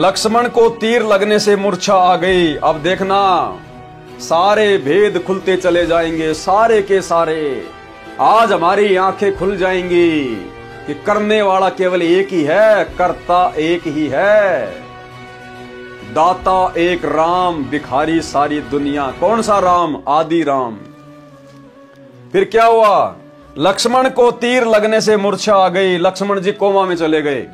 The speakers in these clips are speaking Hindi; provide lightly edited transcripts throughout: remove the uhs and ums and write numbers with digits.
लक्ष्मण को तीर लगने से मूर्छा आ गई। अब देखना सारे भेद खुलते चले जाएंगे, सारे के सारे। आज हमारी आंखें खुल जाएंगी कि करने वाला केवल एक ही है, कर्ता एक ही है, दाता एक राम, भिखारी सारी दुनिया। कौन सा राम? आदि राम। फिर क्या हुआ? लक्ष्मण को तीर लगने से मूर्छा आ गई। लक्ष्मण जी कोमा में चले गए।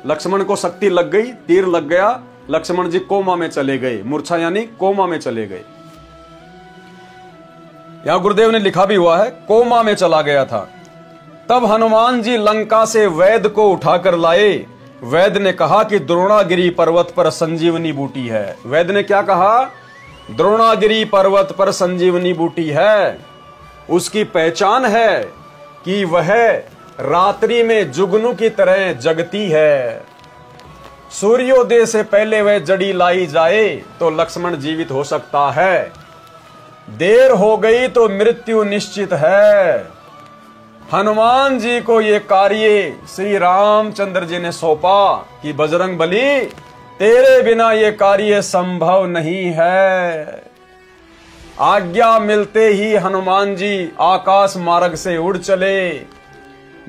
लक्ष्मण को शक्ति लग गई, तीर लग गया, लक्ष्मण जी कोमा में चले गए। मूर्छा यानी कोमा में चले गए। यहां गुरुदेव ने लिखा भी हुआ है कोमा में चला गया था। तब हनुमान जी लंका से वैद्य को उठाकर लाए। वैद्य ने कहा कि द्रोणागिरी पर्वत पर संजीवनी बूटी है। वैद्य ने क्या कहा? द्रोणागिरी पर्वत पर संजीवनी बूटी है। उसकी पहचान है कि वह रात्रि में जुगनू की तरह जगती है। सूर्योदय से पहले वह जड़ी लाई जाए तो लक्ष्मण जीवित हो सकता है। देर हो गई तो मृत्यु निश्चित है। हनुमान जी को यह कार्य श्री रामचंद्र जी ने सौंपा कि बजरंग बली, तेरे बिना यह कार्य संभव नहीं है। आज्ञा मिलते ही हनुमान जी आकाश मार्ग से उड़ चले।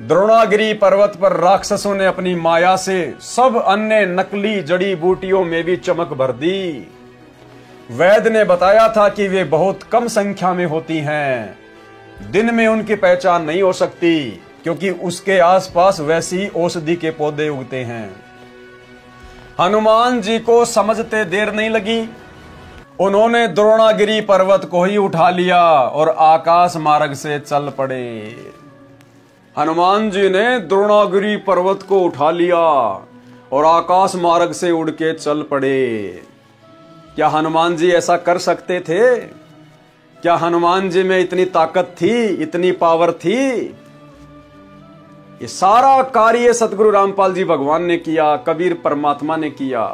द्रोणागिरी पर्वत पर राक्षसों ने अपनी माया से सब अन्य नकली जड़ी बूटियों में भी चमक भर दी। वैद्य ने बताया था कि वे बहुत कम संख्या में होती हैं, दिन में उनकी पहचान नहीं हो सकती क्योंकि उसके आसपास वैसी औषधि के पौधे उगते हैं। हनुमान जी को समझते देर नहीं लगी। उन्होंने द्रोणागिरी पर्वत को ही उठा लिया और आकाश मार्ग से चल पड़े। हनुमान जी ने द्रोणागिरी पर्वत को उठा लिया और आकाश मार्ग से उड़ के चल पड़े। क्या हनुमान जी ऐसा कर सकते थे? क्या हनुमान जी में इतनी ताकत थी, इतनी पावर थी? ये सारा कार्य सतगुरु रामपाल जी भगवान ने किया, कबीर परमात्मा ने किया।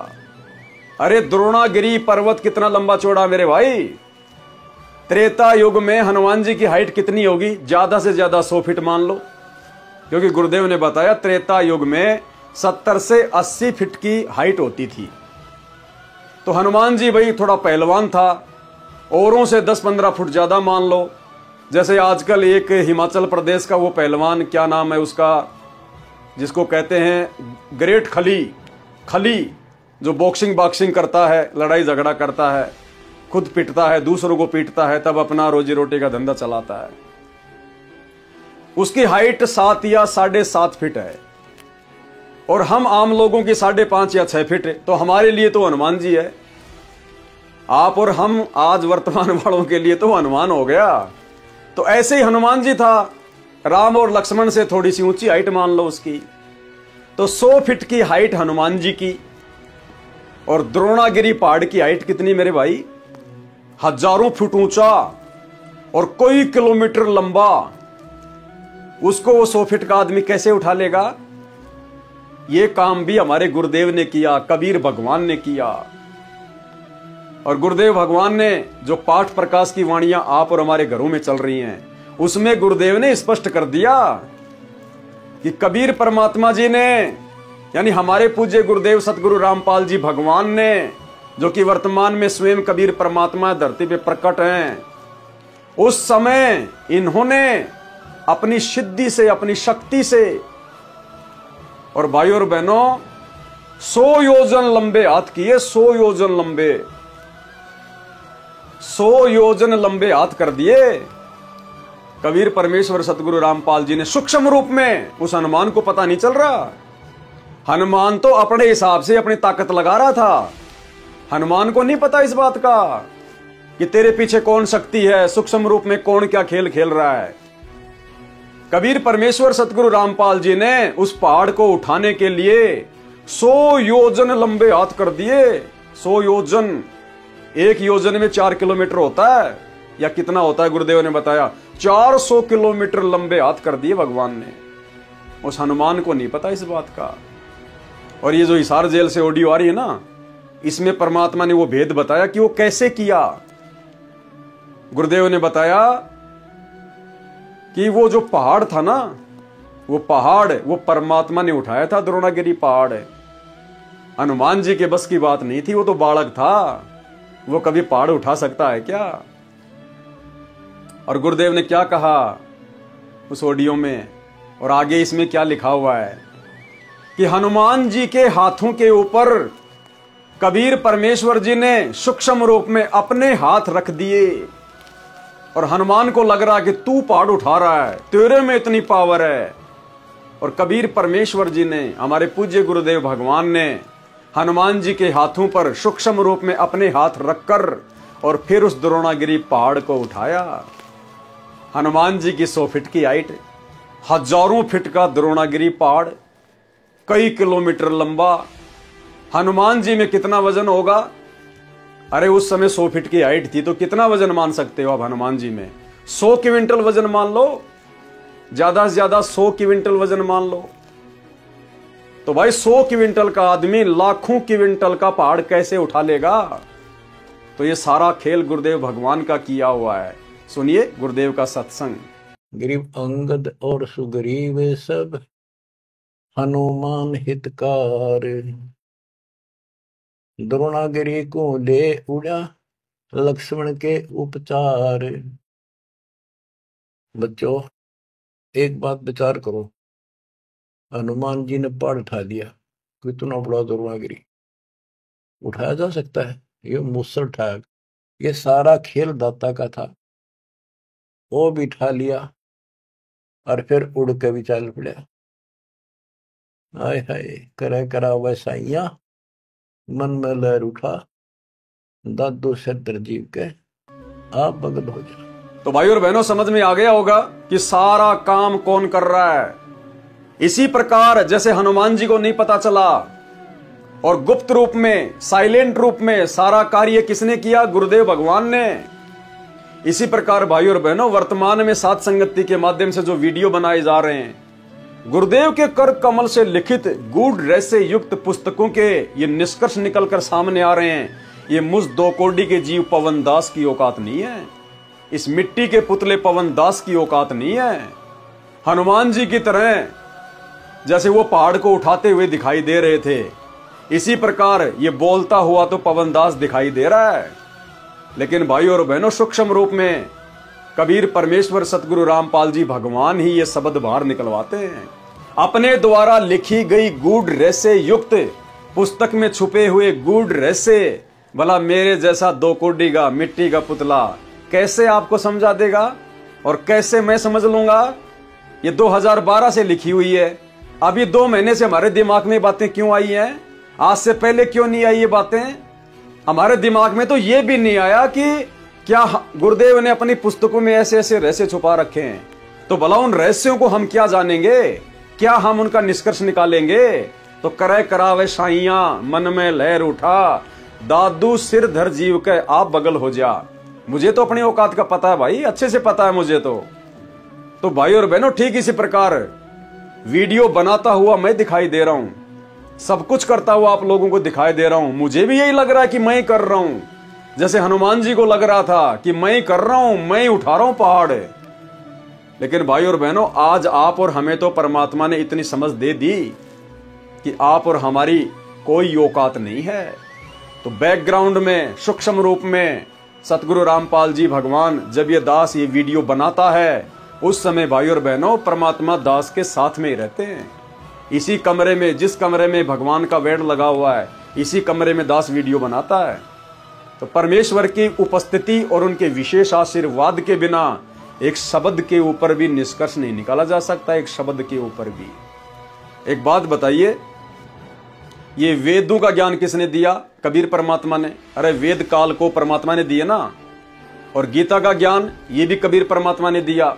अरे द्रोणागिरी पर्वत कितना लंबा चौड़ा मेरे भाई। त्रेता युग में हनुमान जी की हाइट कितनी होगी? ज्यादा से ज्यादा 100 फीट मान लो, क्योंकि गुरुदेव ने बताया त्रेता युग में 70 से 80 फीट की हाइट होती थी। तो हनुमान जी भाई थोड़ा पहलवान था, औरों से 10-15 फुट ज्यादा मान लो। जैसे आजकल एक हिमाचल प्रदेश का वो पहलवान, क्या नाम है उसका, जिसको कहते हैं ग्रेट खली, जो बॉक्सिंग करता है, लड़ाई झगड़ा करता है, खुद पीटता है, दूसरों को पीटता है, तब अपना रोजी रोटी का धंधा चलाता है। उसकी हाइट 7 या 7.5 फीट है और हम आम लोगों की 5.5 या 6 फीट है। तो हमारे लिए तो हनुमान जी है। आप और हम आज वर्तमान वालों के लिए तो हनुमान हो गया। तो ऐसे ही हनुमान जी था। राम और लक्ष्मण से थोड़ी सी ऊंची हाइट मान लो उसकी। तो 100 फीट की हाइट हनुमान जी की। और द्रोणागिरी पहाड़ की हाइट कितनी मेरे भाई? हजारों फुट ऊंचा और कई किलोमीटर लंबा। उसको वो 100 फीट का आदमी कैसे उठा लेगा? ये काम भी हमारे गुरुदेव ने किया, कबीर भगवान ने किया। और गुरुदेव भगवान ने जो पाठ प्रकाश की वाणियां आप और हमारे घरों में चल रही हैं, उसमें गुरुदेव ने स्पष्ट कर दिया कि कबीर परमात्मा जी ने, यानी हमारे पूज्य गुरुदेव सतगुरु रामपाल जी भगवान ने, जो कि वर्तमान में स्वयं कबीर परमात्मा धरती पे प्रकट हैं, उस समय इन्होंने अपनी सिद्धि से, अपनी शक्ति से, और भाइयों और बहनों 100 योजन लंबे हाथ किए। 100 योजन लंबे, 100 योजन लंबे हाथ कर दिए कबीर परमेश्वर सतगुरु रामपाल जी ने, सूक्ष्म रूप में। उस हनुमान को पता नहीं चल रहा। हनुमान तो अपने हिसाब से अपनी ताकत लगा रहा था। हनुमान को नहीं पता इस बात का कि तेरे पीछे कौन शक्ति है, सूक्ष्म रूप में कौन क्या खेल खेल रहा है। कबीर परमेश्वर सतगुरु रामपाल जी ने उस पहाड़ को उठाने के लिए 100 योजन लंबे हाथ कर दिए। 100 योजन, 1 योजन में 4 किलोमीटर होता है या कितना होता है? गुरुदेव ने बताया 400 किलोमीटर लंबे हाथ कर दिए भगवान ने। उस हनुमान को नहीं पता इस बात का। और ये जो हिसार जेल से ऑडियो आ रही है ना, इसमें परमात्मा ने वो भेद बताया कि वो कैसे किया। गुरुदेव ने बताया कि वो जो पहाड़ था ना, वो पहाड़ वो परमात्मा ने उठाया था, द्रोणागिरी पहाड़ है। हनुमान जी के बस की बात नहीं थी, वो तो बालक था, वो कभी पहाड़ उठा सकता है क्या? और गुरुदेव ने क्या कहा उस ऑडियो में, और आगे इसमें क्या लिखा हुआ है कि हनुमान जी के हाथों के ऊपर कबीर परमेश्वर जी ने सूक्ष्म रूप में अपने हाथ रख दिए, और हनुमान को लग रहा कि तू पहाड़ उठा रहा है, तेरे में इतनी पावर है। और कबीर परमेश्वर जी ने, हमारे पूज्य गुरुदेव भगवान ने हनुमान जी के हाथों पर सूक्ष्म रूप में अपने हाथ रखकर और फिर उस द्रोणागिरी पहाड़ को उठाया। हनुमान जी की 100 फीट की हाइट, हजारों फीट का द्रोणागिरी पहाड़, कई किलोमीटर लंबा। हनुमान जी में कितना वजन होगा? अरे उस समय 100 फीट की हाइट थी, तो कितना वजन मान सकते हो आप हनुमान जी में? 100 क्विंटल वजन मान लो, ज्यादा से ज्यादा 100 क्विंटल वजन मान लो। तो भाई 100 क्विंटल का आदमी लाखों क्विंटल का पहाड़ कैसे उठा लेगा? तो ये सारा खेल गुरुदेव भगवान का किया हुआ है। सुनिए गुरुदेव का सत्संग। ग्रीव अंगद और सुग्रीव सब हनुमान हितकार, द्रोणागिरी को ले उड़ा लक्ष्मण के उपचार। बच्चों एक बात विचार करो, हनुमान जी ने पहाड़ उठा दिया, कितना बड़ा द्रोणागिरी उठाया जा सकता है? ये मूसल उठाया, ये सारा खेल दाता का था, वो भी उठा लिया और फिर उड़ के भी चल पड़ा। हाय हाय करे करा वैसाइया, मन में लहर उठा, दादू से तरजीव के आप बगल हो जा। तो भाई और बहनों समझ में आ गया होगा कि सारा काम कौन कर रहा है। इसी प्रकार जैसे हनुमान जी को नहीं पता चला और गुप्त रूप में, साइलेंट रूप में सारा कार्य किसने किया? गुरुदेव भगवान ने। इसी प्रकार भाई और बहनों वर्तमान में सात संगति के माध्यम से जो वीडियो बनाए जा रहे हैं, गुरुदेव के कर कमल से लिखित गूढ़ रहस्य युक्त पुस्तकों के ये निष्कर्ष निकलकर सामने आ रहे हैं। ये मुझ 2 कोड़ी के जीव पवन दास की औकात नहीं है, इस मिट्टी के पुतले पवन दास की औकात नहीं है। हनुमान जी की तरह जैसे वो पहाड़ को उठाते हुए दिखाई दे रहे थे, इसी प्रकार ये बोलता हुआ तो पवन दास दिखाई दे रहा है। लेकिन भाई और बहनों सूक्ष्म रूप में कबीर परमेश्वर सतगुरु रामपाल जी भगवान ही ये शब्द बाहर निकलवाते हैं। अपने द्वारा लिखी गई गूढ़ रहस्य युक्त पुस्तक में छुपे हुए गूढ़ रहस्य, भला मेरे जैसा 2 कोड़ी का मिट्टी का पुतला कैसे आपको समझा देगा और कैसे मैं समझ लूंगा? ये 2012 से लिखी हुई है, अभी 2 महीने से हमारे दिमाग में बातें क्यों आई हैं? आज से पहले क्यों नहीं आई ये बातें? हमारे दिमाग में तो ये भी नहीं आया कि क्या गुरुदेव ने अपनी पुस्तकों में ऐसे ऐसे रहस्य छुपा रखे हैं। तो भला उन रहस्यों को हम क्या जानेंगे, क्या हम उनका निष्कर्ष निकालेंगे? तो करे करावे साइया, मन में लहर उठा, दादू सिर धर जीव के आप बगल हो जा। मुझे तो अपनी औकात का पता है भाई, अच्छे से पता है मुझे तो भाई और बहनों ठीक इसी प्रकार वीडियो बनाता हुआ मैं दिखाई दे रहा हूं, सब कुछ करता हुआ आप लोगों को दिखाई दे रहा हूं। मुझे भी यही लग रहा है कि मैं ही कर रहा हूं, जैसे हनुमान जी को लग रहा था कि मैं ही कर रहा हूं, मैं ही उठा रहा हूं पहाड़। लेकिन भाई और बहनों आज आप और हमें तो परमात्मा ने इतनी समझ दे दी कि आप और हमारी कोई औकात नहीं है। तो बैकग्राउंड में सूक्ष्म रूप में सतगुरु रामपाल जी भगवान जब ये दास ये वीडियो बनाता है, उस समय भाई और बहनों परमात्मा दास के साथ में ही रहते हैं। इसी कमरे में, जिस कमरे में भगवान का वेड लगा हुआ है, इसी कमरे में दास वीडियो बनाता है। तो परमेश्वर की उपस्थिति और उनके विशेष आशीर्वाद के बिना एक शब्द के ऊपर भी निष्कर्ष नहीं निकाला जा सकता। एक शब्द के ऊपर भी। एक बात बताइए, ये वेदों का ज्ञान किसने दिया? कबीर परमात्मा ने। अरे वेद काल को परमात्मा ने दिया ना। और गीता का ज्ञान ये भी कबीर परमात्मा ने दिया।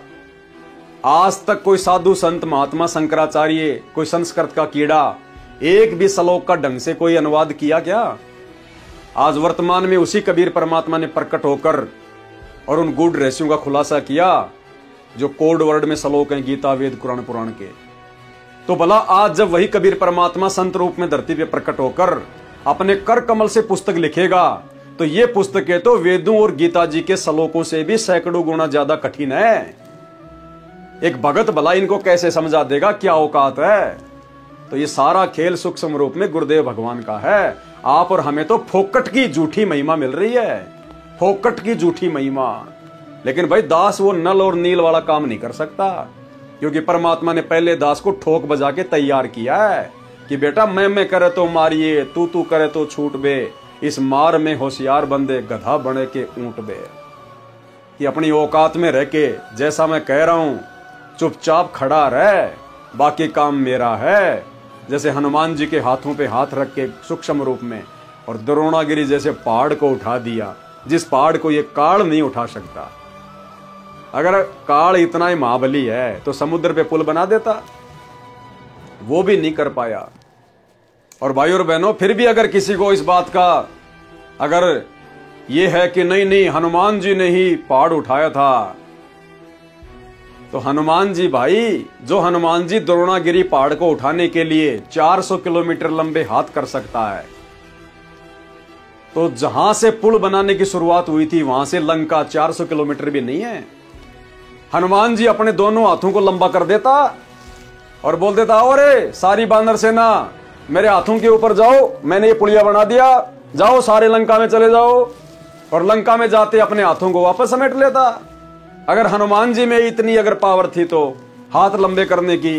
आज तक कोई साधु संत महात्मा शंकराचार्य, कोई संस्कृत का कीड़ा एक भी श्लोक का ढंग से कोई अनुवाद किया क्या? आज वर्तमान में उसी कबीर परमात्मा ने प्रकट होकर और उन गूढ़ रहस्यों का खुलासा किया जो कोड वर्ड में श्लोक हैं गीता वेद कुरान पुराण के। तो भला आज जब वही कबीर परमात्मा संत रूप में धरती पे प्रकट होकर अपने कर कमल से पुस्तक लिखेगा, तो ये पुस्तकें तो वेदों और गीता जी के श्लोकों से भी सैकड़ों गुना ज्यादा कठिन है। एक भगत भला इनको कैसे समझा देगा? क्या औकात है? तो ये सारा खेल सूक्ष्म रूप में गुरुदेव भगवान का है। आप और हमें तो फोकट की झूठी महिमा मिल रही है, फोकट की झूठी महिमा। लेकिन भाई दास वो नल और नील वाला काम नहीं कर सकता, क्योंकि परमात्मा ने पहले दास को ठोक बजा के तैयार किया है कि बेटा मैं करे तो मारिए, तू करे तो छूट बे, इस मार में होशियार बंदे गधा बने के ऊंट बे। कि अपनी औकात में रह के जैसा मैं कह रहा हूं चुपचाप खड़ा रह, बाकी काम मेरा है। जैसे हनुमान जी के हाथों पे हाथ रख के सूक्ष्म रूप में, और द्रोणागिरी जैसे पहाड़ को उठा दिया, जिस पहाड़ को ये काल नहीं उठा सकता। अगर काल इतना ही महाबली है तो समुद्र पे पुल बना देता, वो भी नहीं कर पाया। और भाई और बहनों, फिर भी अगर किसी को इस बात का अगर ये है कि नहीं हनुमान जी ने ही पहाड़ उठाया था, तो हनुमान जी भाई, जो हनुमान जी द्रोणागिरी पहाड़ को उठाने के लिए 400 किलोमीटर लंबे हाथ कर सकता है, तो जहां से पुल बनाने की शुरुआत हुई थी वहां से लंका 400 किलोमीटर भी नहीं है। हनुमान जी अपने दोनों हाथों को लंबा कर देता और बोल देता, अरे सारी बानर सेना मेरे हाथों के ऊपर जाओ, मैंने ये पुलिया बना दिया, जाओ सारे लंका में चले जाओ। और लंका में जाते अपने हाथों को वापस समेट लेता। अगर हनुमान जी में इतनी अगर पावर थी तो हाथ लंबे करने की,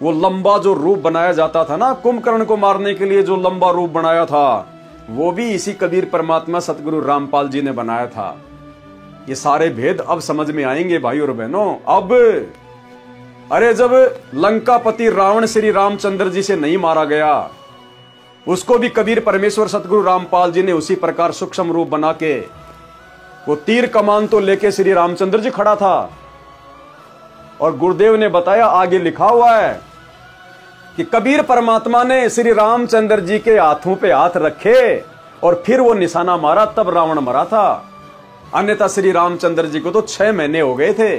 वो लंबा जो रूप बनाया जाता था ना कुंभकर्ण को मारने के लिए, जो लंबा रूप बनाया था, वो भी इसी कबीर परमात्मा सतगुरु रामपाल जी ने बनाया था। ये सारे भेद अब समझ में आएंगे भाई और बहनों। अब अरे जब लंकापति रावण श्री रामचंद्र जी से नहीं मारा गया, उसको भी कबीर परमेश्वर सतगुरु रामपाल जी ने उसी प्रकार सूक्ष्म रूप बना के, वो तीर कमान तो लेके श्री रामचंद्र जी खड़ा था। और गुरुदेव ने बताया, आगे लिखा हुआ है कि कबीर परमात्मा ने श्री रामचंद्र जी के हाथों पे हाथ रखे और फिर वो निशाना मारा, तब रावण मरा था। अन्यथा श्री रामचंद्र जी को तो 6 महीने हो गए थे।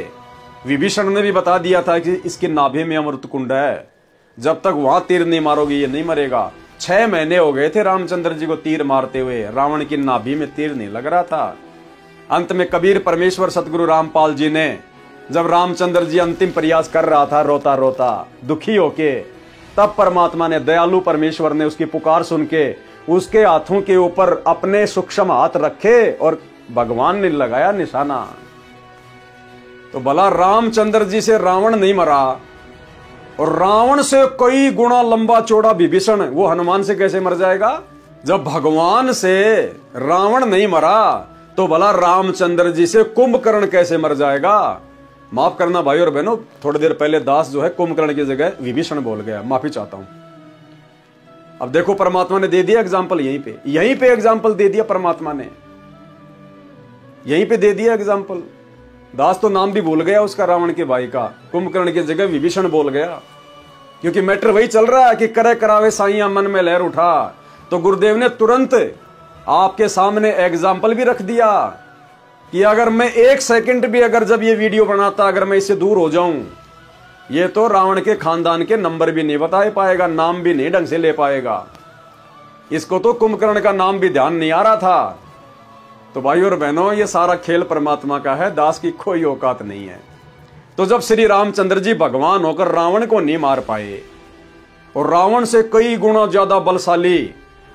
विभीषण ने भी बता दिया था कि इसकी नाभि में अमृत कुंड है, जब तक वहां तीर नहीं मारोगे ये नहीं मरेगा। 6 महीने हो गए थे रामचंद्र जी को तीर मारते हुए, रावण की नाभि में तीर नहीं लग रहा था। अंत में कबीर परमेश्वर सतगुरु रामपाल जी ने, जब रामचंद्र जी अंतिम प्रयास कर रहा था रोता रोता दुखी होके, तब परमात्मा ने, दयालु परमेश्वर ने उसकी पुकार सुन के उसके हाथों के ऊपर अपने सूक्ष्म हाथ रखे और भगवान ने लगाया निशाना। तो भला रामचंद्र जी से रावण नहीं मरा, और रावण से कई गुना लंबा चौड़ा विभीषण, वो हनुमान से कैसे मर जाएगा? जब भगवान से रावण नहीं मरा तो भला रामचंद्र जी से कुंभकर्ण कैसे मर जाएगा? माफ करना भाई और बहनों, थोड़ी देर पहले दास जो है कुंभकर्ण की जगह विभीषण बोल गया, माफी चाहता हूं। अब देखो परमात्मा ने दे दिया एग्जाम्पल, यहीं पे एग्जाम्पल दे दिया परमात्मा ने, यहीं पे दे दिया एग्जाम्पल। दास तो नाम भी भूल गया उसका, रावण के भाई का, कुंभकर्ण की जगह विभीषण बोल गया, क्योंकि मैटर वही चल रहा है कि करे करावे साइया मन में लहर उठा। तो गुरुदेव ने तुरंत आपके सामने एग्जाम्पल भी रख दिया कि अगर मैं 1 सेकंड भी अगर जब ये वीडियो बनाता, अगर मैं इससे दूर हो जाऊं, ये तो रावण के खानदान के नंबर भी नहीं बता पाएगा, नाम भी नहीं ढंग से ले पाएगा। इसको तो कुंभकर्ण का नाम भी ध्यान नहीं आ रहा था। तो भाई और बहनों, ये सारा खेल परमात्मा का है, दास की कोई औकात नहीं है। तो जब श्री रामचंद्र जी भगवान होकर रावण को नहीं मार पाए, और रावण से कई गुना ज्यादा बलशाली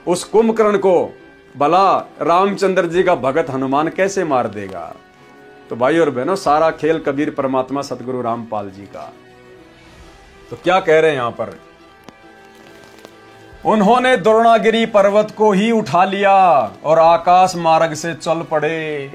उस कुंभकर्ण को भला रामचंद्र जी का भगत हनुमान कैसे मार देगा? तो भाई और बहनों, सारा खेल कबीर परमात्मा सतगुरु रामपाल जी का। तो क्या कह रहे हैं यहां पर? उन्होंने द्रोणागिरी पर्वत को ही उठा लिया और आकाश मार्ग से चल पड़े।